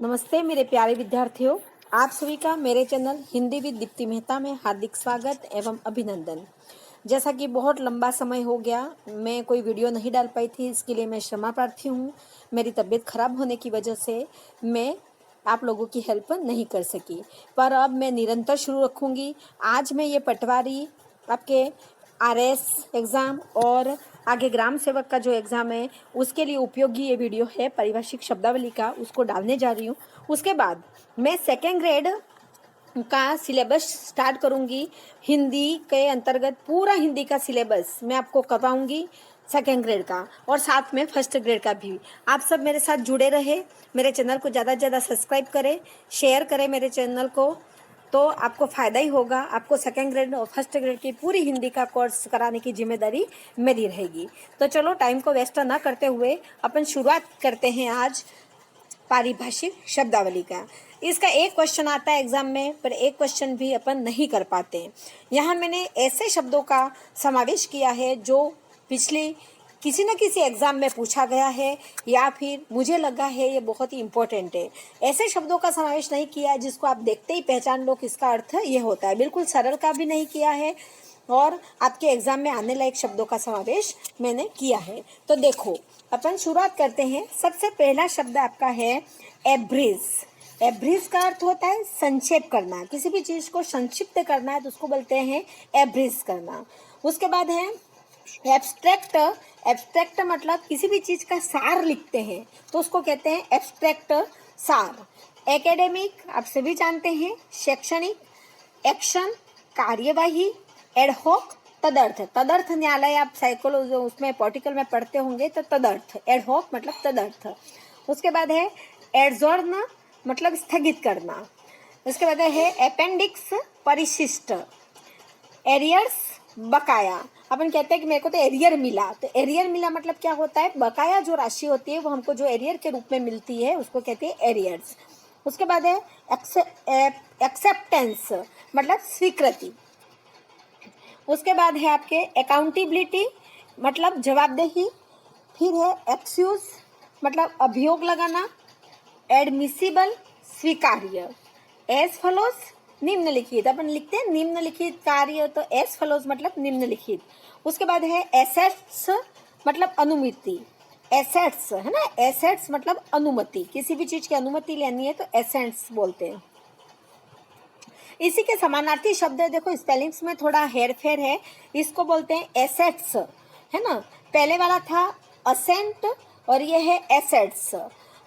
नमस्ते मेरे प्यारे विद्यार्थियों, आप सभी का मेरे चैनल हिंदी विद दीप्ति मेहता में हार्दिक स्वागत एवं अभिनंदन। जैसा कि बहुत लंबा समय हो गया मैं कोई वीडियो नहीं डाल पाई थी, इसके लिए मैं क्षमा प्रार्थी हूँ। मेरी तबीयत खराब होने की वजह से मैं आप लोगों की हेल्प नहीं कर सकी, पर अब मैं निरंतर शुरू रखूँगी। आज मैं ये पटवारी आपके आरएस एग्ज़ाम और आगे ग्राम सेवक का जो एग्ज़ाम है उसके लिए उपयोगी ये वीडियो है पारिभाषिक शब्दावली का, उसको डालने जा रही हूँ। उसके बाद मैं सेकेंड ग्रेड का सिलेबस स्टार्ट करूँगी। हिंदी के अंतर्गत पूरा हिंदी का सिलेबस मैं आपको करवाऊँगी सेकेंड ग्रेड का, और साथ में फर्स्ट ग्रेड का भी। आप सब मेरे साथ जुड़े रहे, मेरे चैनल को ज़्यादा से ज़्यादा सब्सक्राइब करें, शेयर करें मेरे चैनल को, तो आपको फ़ायदा ही होगा। आपको सेकेंड ग्रेड और फर्स्ट ग्रेड की पूरी हिंदी का कोर्स कराने की जिम्मेदारी मेरी रहेगी। तो चलो टाइम को वेस्ट ना करते हुए अपन शुरुआत करते हैं आज पारिभाषिक शब्दावली का। इसका एक क्वेश्चन आता है एग्जाम में, पर एक क्वेश्चन भी अपन नहीं कर पाते। यहाँ मैंने ऐसे शब्दों का समावेश किया है जो पिछले किसी न किसी एग्जाम में पूछा गया है, या फिर मुझे लगा है ये बहुत ही इम्पोर्टेंट है। ऐसे शब्दों का समावेश नहीं किया है जिसको आप देखते ही पहचान लो किसका अर्थ ये होता है। बिल्कुल सरल का भी नहीं किया है, और आपके एग्जाम में आने लायक शब्दों का समावेश मैंने किया है। तो देखो अपन शुरुआत करते हैं। सबसे पहला शब्द आपका है एब्रिज। एब्रिज का अर्थ होता है संक्षेप करना, किसी भी चीज को संक्षिप्त करना है तो उसको बोलते हैं एब्रिज करना। उसके बाद है एब्स्ट्रैक्ट। एब्स्ट्रैक्ट मतलब किसी भी चीज का सार लिखते हैं तो उसको कहते हैं एब्स्ट्रैक्ट सार। एकेडमिक आप सभी जानते हैं, शैक्षणिक, एक्शन कार्यवाही, एडहॉक तदर्थ। तदर्थ न्यायालय आप साइकोलॉजी उसमें पॉर्टिकल में पढ़ते होंगे, तो तदर्थ एडहॉक मतलब तदर्थ। उसके बाद है एडजॉर्न मतलब स्थगित करना। उसके बाद है अपेंडिक्स परिशिष्ट। एरियर्स बकाया। अपन कहते हैं कि मेरे को तो एरियर मिला, तो एरियर मिला मतलब क्या होता है, बकाया जो राशि होती है वो हमको जो एरियर के रूप में मिलती है उसको कहते हैं एरियर्स। उसके बाद है एक्सेप्टेंस मतलब स्वीकृति। उसके बाद है आपके अकाउंटेबिलिटी मतलब जवाबदेही। फिर है एक्सक्यूज मतलब अभियोग लगाना। एडमिसिबल स्वीकार्य। एज फॉलोज निम्नलिखित, अपन लिखते हैं निम्नलिखित कार्य, तो एज फॉलोज मतलब निम्नलिखित। उसके बाद है एसेट्स मतलब अनुमति। एसेट्स है ना, एसेट्स मतलब अनुमति, किसी भी चीज की अनुमति लेनी है तो एसेट्स बोलते हैं। इसी के समानार्थी शब्द है, देखो स्पेलिंग्स में थोड़ा हेर फेर है, इसको बोलते हैं एसेट्स, है ना। पहले वाला था असेंट और ये है एसेट्स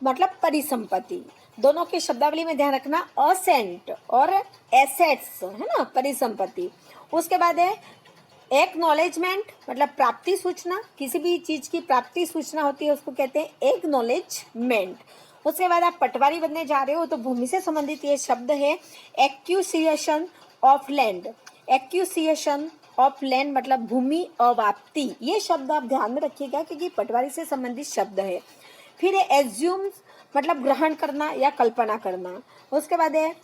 मतलब परिसंपत्ति। दोनों की शब्दावली में ध्यान रखना, असेंट और एसेट्स है ना परिसंपत्ति। उसके बाद है एक्नॉलेजमेंट मतलब प्राप्ति सूचना, किसी भी चीज की प्राप्ति सूचना होती है उसको कहते हैं एक्नॉलेजमेंट। उसके बाद आप पटवारी बनने जा रहे हो तो भूमि से संबंधित ये शब्द है एक्यूसिएशन ऑफ लैंड। एक्यूसिएशन ऑफ लैंड मतलब भूमि अवाप्ति। ये शब्द आप ध्यान में रखिएगा क्योंकि पटवारी से संबंधित शब्द है। फिर है एज्यूम मतलब ग्रहण करना या कल्पना करना। उसके बाद है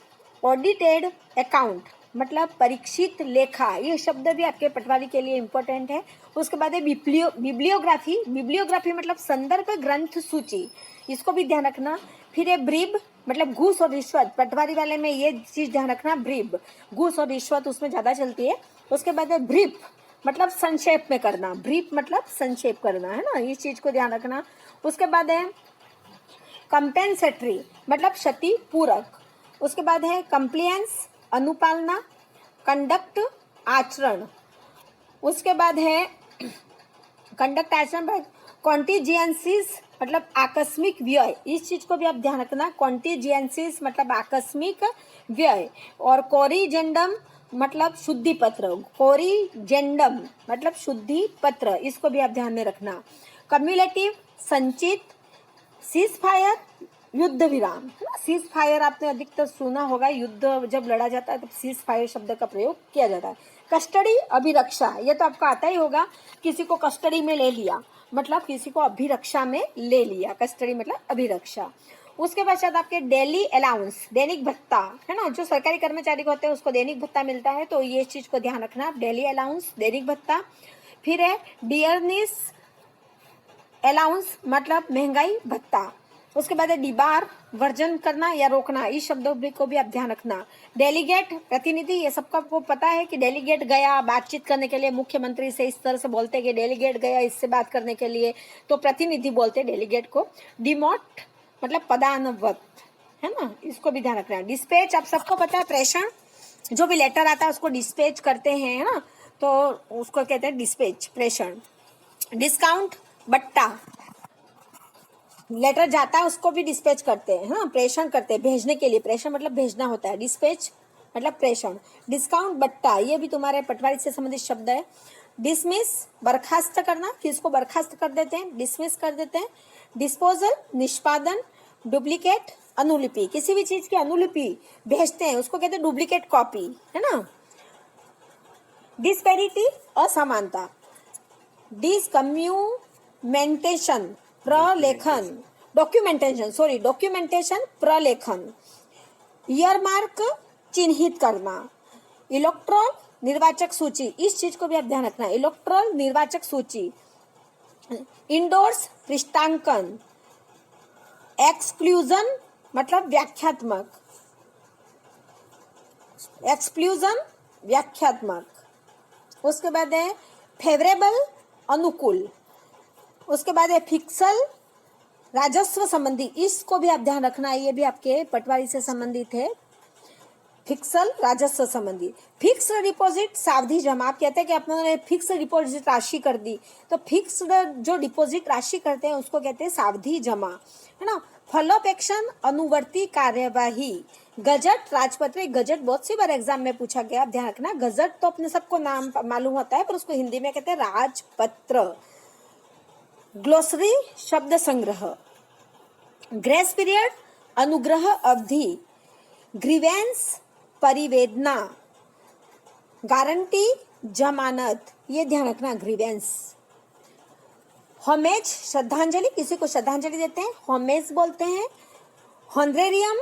ऑडिटेड अकाउंट मतलब परीक्षित लेखा, ये शब्द भी आपके पटवारी के लिए इम्पोर्टेंट है। उसके बाद है बिब्लियोग्राफी। बिब्लियोग्राफी मतलब संदर्भ ग्रंथ सूची, इसको भी ध्यान रखना। फिर है ब्रीब मतलब घूस और रिश्वत, पटवारी वाले में ये चीज ध्यान रखना, ब्रीब घूस और रिश्वत उसमें ज्यादा चलती है। उसके बाद है ब्रीफ मतलब संक्षेप में करना, ब्रीफ मतलब संक्षेप करना, है ना, इस चीज को ध्यान रखना। उसके बाद है कंपेंसेटरी मतलब क्षति पूरक। उसके बाद है कंप्लायंस अनुपालना, कंडक्ट आचरण। उसके बाद है कंडक्ट आचरण कॉन्टीजियंसीज मतलब आकस्मिक व्यय, इस चीज को भी आप ध्यान रखना, कॉन्टीजियंसीज मतलब आकस्मिक व्यय। और कोरिजेंडम मतलब शुद्धि पत्र, कोरिजेंडम मतलब शुद्धि पत्र, इसको भी आप ध्यान में रखना। कम्युलेटिव संचित, सीज फायर युद्ध विराम, है ना। सीज फायर आपने अधिकतर सुना होगा, युद्ध जब लड़ा जाता है तब सीज फायर शब्द का प्रयोग किया जाता है। कस्टडी अभिरक्षा, ये तो आपको आता ही होगा, किसी को कस्टडी में ले लिया मतलब किसी को अभिरक्षा में ले लिया, कस्टडी मतलब अभिरक्षा। उसके पश्चात आपके डेली अलाउंस दैनिक भत्ता, है ना, जो सरकारी कर्मचारी को होते हैं उसको दैनिक भत्ता मिलता है, तो ये चीज को ध्यान रखना, डेली अलाउंस दैनिक भत्ता। फिर है डियरनेस अलाउंस मतलब महंगाई भत्ता। उसके बाद है डिबार, वर्जन करना या रोकना, इस शब्दों को भी आप ध्यान रखना। डेलीगेट, प्रतिनिधि, ये सबका आपको पता है कि डेलीगेट गया बातचीत करने के लिए, मुख्यमंत्री से इस तरह से बोलते हैं कि डेलीगेट गया इससे बात करने के लिए, तो प्रतिनिधि बोलते हैं डेलीगेट को। डिमोट मतलब पदानुवत, है ना, इसको भी ध्यान रखना है। डिस्पैच आप सबको पता है, प्रेषण, जो भी लेटर आता है उसको डिस्पैच करते हैं, है ना, तो उसको कहते हैं डिस्पैच, प्रेषण। डिस्काउंट, बट्टा, लेटर जाता है उसको भी डिस्पैच करते हैं, हाँ, प्रेषण करते हैं, भेजने के लिए, प्रेषण मतलब भेजना होता है, डिस्पैच मतलब प्रेषण। डिस्काउंट, बट्टा, ये भी तुम्हारे पटवारी से संबंधित शब्द है। डिसमिस, बर्खास्त करना, किसको बर्खास्त कर देते हैं, डिसमिस कर देते हैं। डिस्पोजल, निष्पादन। डुप्लीकेट, अनुलिपि, किसी भी चीज की अनुलिपि भेजते हैं उसको कहते हैं डुप्लीकेट कॉपी, है ना। डिस्पेरिटी, असमानता। डिसकम्यूमेंटेशन, प्रलेखन, डॉक्यूमेंटेशन, प्रलेखन। ईयरमार्क, चिन्हित करना। इलेक्ट्रॉल, निर्वाचक सूची, इस चीज को भी आप ध्यान रखना, इलेक्ट्रॉल निर्वाचक सूची। इंडोर्स, पृष्ठांकन। एक्सक्लूजन मतलब व्याख्यात्मक, एक्सक्लूजन व्याख्यात्मक। उसके बाद है फेवरेबल, अनुकूल। उसके बाद है फिक्सल, राजस्व संबंधी, इसको भी आप ध्यान रखना, ये भी आपके पटवारी से संबंधित है। फिक्सल, राजस्व संबंधी। फिक्स डिपॉजिट, सावधि जमा, आप कहते हैं कि आपने फिक्स डिपॉजिट राशि कर दी, तो फिक्स जो डिपॉजिट राशि करते हैं उसको कहते हैं सावधि जमा, है ना। फलोपेक्षण, अनुवर्ती कार्यवाही। गजट, राजपत्र, गजट बहुत सी बार एग्जाम में पूछा गया, आप ध्यान रखना। गजट तो अपने सबको नाम मालूम होता है, पर उसको हिंदी में कहते हैं राजपत्र। ग्लोसरी, शब्द संग्रह। ग्रेस पीरियड, अनुग्रह अवधि। ग्रीवेंस, परिवेदना। गारंटी, जमानत, ये ध्यान रखना, ग्रीवेंस। होमेज, श्रद्धांजलि, किसी को श्रद्धांजलि देते हैं, होमेज बोलते हैं। हॉनरेरियम,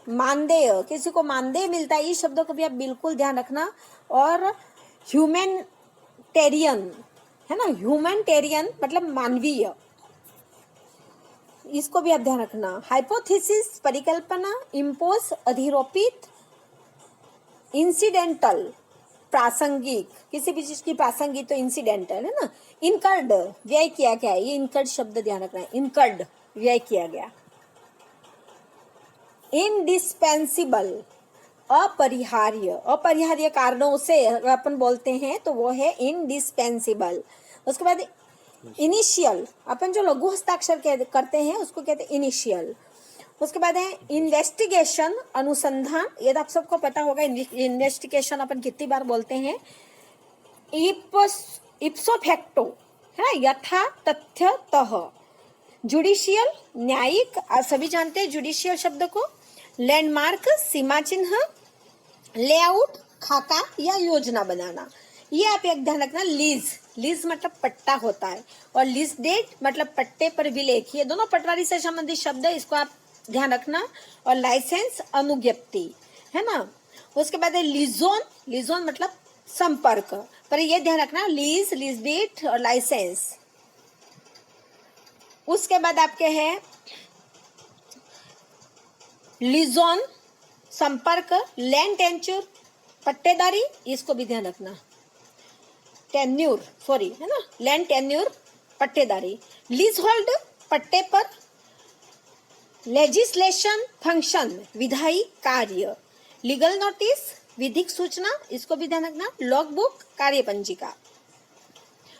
मानदेय, किसी को मानदेय मिलता है, इस शब्दों को भी आप बिल्कुल ध्यान रखना। और ह्यूमैनिटेरियन, है ना, ह्यूमैनिटेरियन मतलब मानवीय, इसको भी आप ध्यान रखना। हाइपोथेसिस, परिकल्पना। इम्पोज, अधिरोपित। इंसिडेंटल, प्रासंगिक, किसी भी चीज की प्रासंगिक तो इंसिडेंटल, है ना। इनकर्ड, व्यय किया गया, ये इनकर्ड शब्द ध्यान रखना है, इनकर्ड व्यय किया गया। इनडिस्पेंसिबल, अपरिहार्य, अपरिहार्य कारणों से अपन बोलते हैं तो वो है इनडिस्पेंसिबल। उसके बाद इनिशियल, अपन जो लघु हस्ताक्षर करते हैं उसको कहते हैं इनिशियल। उसके बाद है इन्वेस्टिगेशन, अनुसंधान, ये तो आप सबको पता होगा, इन्वेस्टिगेशन अपन कितनी बार बोलते हैं। इप्सो फैक्टो, है ना, यथा तथ्यतः। जुडिशियल, न्यायिक, आप सभी जानते हैं जुडिशियल शब्द को। लैंडमार्क, सीमा चिन्ह। लेआउट, खाका या योजना बनाना, ये आप एक ध्यान रखना। लीज, लीज मतलब पट्टा होता है, और लीज डेट मतलब पट्टे पर विलेख, ये दोनों पटवारी से संबंधित शब्द है, इसको आप ध्यान रखना। और लाइसेंस, अनुज्ञप्ति, है ना। उसके बाद है लीजोन, लीजोन मतलब संपर्क, पर ये ध्यान रखना, लीज, लीज डेट और लाइसेंस। उसके बाद आपके हैं लीजोन, संपर्क। लैंड टेंच्योर, पट्टेदारी, इसको भी ध्यान रखना। टेन्यूर, सॉरी, है ना, लैंड टेन्यूर, पट्टेदारी। लीज होल्ड, पट्टे पर। लेजिस्लेशन, फंक्शन, विधायी कार्य। लीगल नोटिस, विधिक सूचना, इसको भी ध्यान रखना। लॉग बुक, कार्यपंजिका।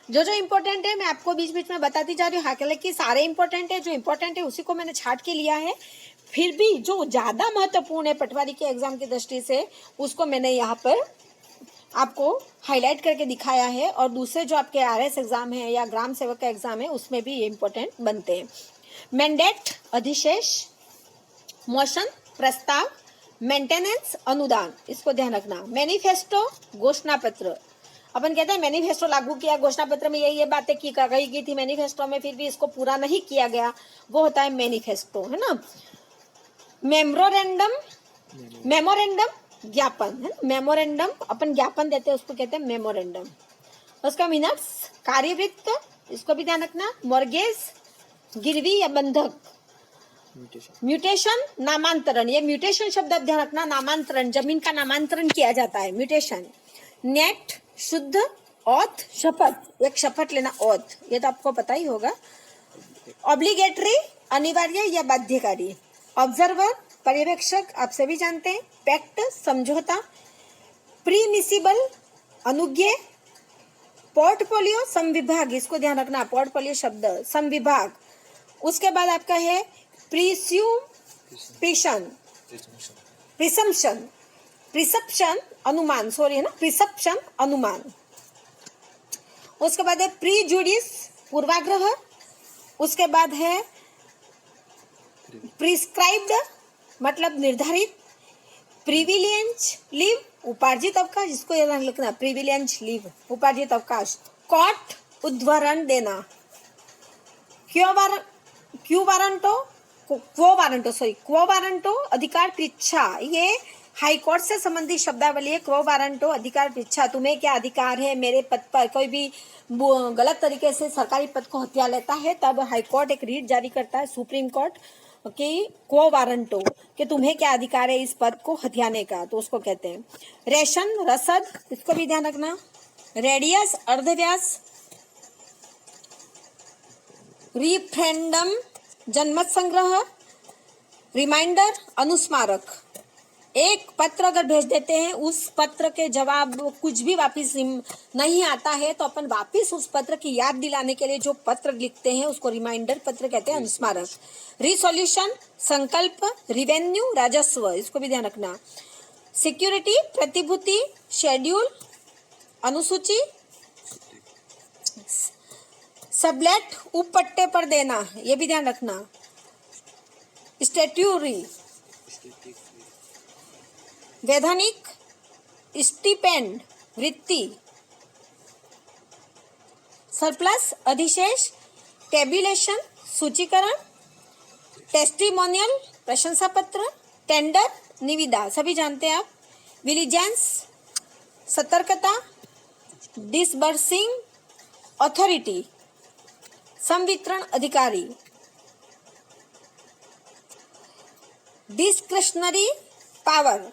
जो जो इम्पोर्टेंट है मैं आपको बीच बीच में बताती जा रही हूँ, हालांकि सारे इम्पोर्टेंट है, जो इम्पोर्टेंट है उसी को मैंने छाट के लिया है, फिर भी जो ज्यादा महत्वपूर्ण है पटवारी के एग्जाम की दृष्टि से उसको मैंने यहाँ पर आपको हाईलाइट करके दिखाया है। और दूसरे जो आपके आरएस एग्जाम है या ग्राम सेवक का एग्जाम है उसमें भी ये इम्पोर्टेंट बनते हैं। मैंडेट, अधिशेष। मोशन, प्रस्ताव। मेंटेनेंस, अनुदान, इसको ध्यान रखना। मैनिफेस्टो, घोषणा पत्र, अपन कहते हैं मैनिफेस्टो लागू किया, घोषणा पत्र में ये बातें की गई गई थी मैनिफेस्टो में, फिर भी इसको पूरा नहीं किया गया, वो होता है मैनिफेस्टो, है ना। मेमोरेंडम, मेमोरेंडम ज्ञापन, है ना, मेमोरेंडम अपन ज्ञापन देते हैं उसको कहते हैं मेमोरेंडम। उसका मिनट्स, कार्यवृत्त, इसको भी ध्यान रखना। मॉर्गेज, गिरवी या बंधक। म्यूटेशन नामांतरण, ये म्यूटेशन शब्द आप ध्यान रखना, नामांतरण, जमीन का नामांतरण किया जाता है, म्यूटेशन। नेट शुद्ध, ऑथ शपथ, एक शपथ लेना ऑथ, ये तो आपको पता ही होगा। ऑब्लिगेटरी अनिवार्य या बाध्यकारी, ऑब्जर्वर पर्यवेक्षक, आप सभी जानते हैं। पैक्ट समझौता, प्रीमिसिबल अनुज्ञेय, पोर्टफोलियो संविभाग, इसको ध्यान रखना, पोर्टफोलियो शब्द संविभाग। उसके बाद आपका है प्रिसम्पशन, प्रिसप्शन अनुमान, सॉरी है ना, प्रिसप्शन अनुमान। उसके बाद है प्रीजुडिस पूर्वाग्रह। उसके बाद है प्रिस्क्राइब्ड मतलब निर्धारित, प्रिविलेंज लीव उपार्जित अवकाश, इसको याद रखना, प्रिविलेंज लीव उपार्जित अवकाश। कोर्ट उद्धरण देना, क्वो वारंटो अधिकार परीक्षा, ये हाई कोर्ट से संबंधित शब्दावली है। क्वो वारंटो अधिकार परीक्षा, तुम्हें क्या अधिकार है मेरे पद पर, कोई भी गलत तरीके से सरकारी पद को हथिया लेता है तब हाई कोर्ट एक रीट जारी करता है, सुप्रीम कोर्ट, कि क्वो वारंटो, कि तुम्हें क्या अधिकार है इस पद को हथियाने का, तो उसको कहते हैं। रेशन रसद, इसको भी ध्यान रखना। रेडियस अर्धव्यास, रिफ्रेंडम जनमत संग्रह, रिमाइंडर अनुस्मारक, एक पत्र अगर भेज देते हैं, उस पत्र के जवाब कुछ भी वापस नहीं आता है तो अपन वापस उस पत्र की याद दिलाने के लिए जो पत्र लिखते हैं उसको रिमाइंडर पत्र कहते हैं, अनुस्मारक। रिसोल्यूशन संकल्प, रिवेन्यू राजस्व, इसको भी ध्यान रखना। सिक्योरिटी प्रतिभूति, शेड्यूल अनुसूची, सबलेट उपपट्टे पर देना, ये भी ध्यान रखना। स्टैट्यूटरी वैधानिक, स्टिपेंड वृत्ति, सरप्लस अधिशेष, टेब्यूलेशन सूचीकरण, टेस्टिमोनियल प्रशंसा पत्र, टेंडर निविदा, सभी जानते हैं आप। विजिलेंस सतर्कता, डिसबर्सिंग अथॉरिटी संवितरण अधिकारी, डिस्क्रिशनरी पावर,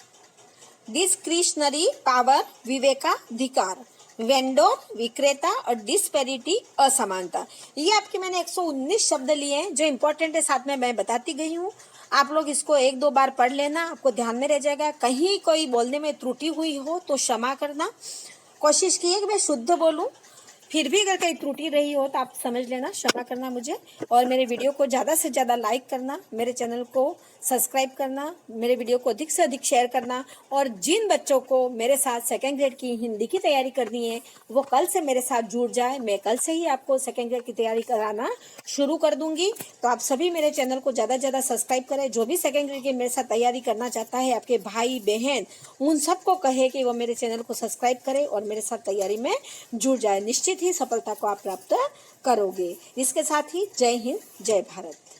डिस्क्रिशनरी पावर विवेकाधिकार, वेंडोर विक्रेता और डिस्पेरिटी असमानता। ये आपके मैंने 119 शब्द लिए हैं जो इंपॉर्टेंट है, साथ में मैं बताती गई हूँ। आप लोग इसको 1-2 बार पढ़ लेना, आपको ध्यान में रह जाएगा। कहीं कोई बोलने में त्रुटि हुई हो तो क्षमा करना, कोशिश कीजिए कि मैं शुद्ध बोलूँ, फिर भी अगर कहीं त्रुटि रही हो तो आप समझ लेना, क्षमा करना मुझे। और मेरे वीडियो को ज़्यादा से ज़्यादा लाइक करना, मेरे चैनल को सब्सक्राइब करना, मेरे वीडियो को अधिक से अधिक शेयर करना। और जिन बच्चों को मेरे साथ सेकेंड ग्रेड की हिंदी की तैयारी करनी है वो कल से मेरे साथ जुड़ जाए, मैं कल से ही आपको सेकेंड ग्रेड की तैयारी कराना शुरू कर दूंगी। तो आप सभी मेरे चैनल को ज़्यादा से ज़्यादा सब्सक्राइब करें। जो भी सेकेंड ग्रेड की मेरे साथ तैयारी करना चाहता है, आपके भाई बहन, उन सबको कहे कि वो मेरे चैनल को सब्सक्राइब करें और मेरे साथ तैयारी में जुड़ जाए। निश्चित ही सफलता को आप प्राप्त करोगे। इसके साथ ही जय हिंद, जय भारत।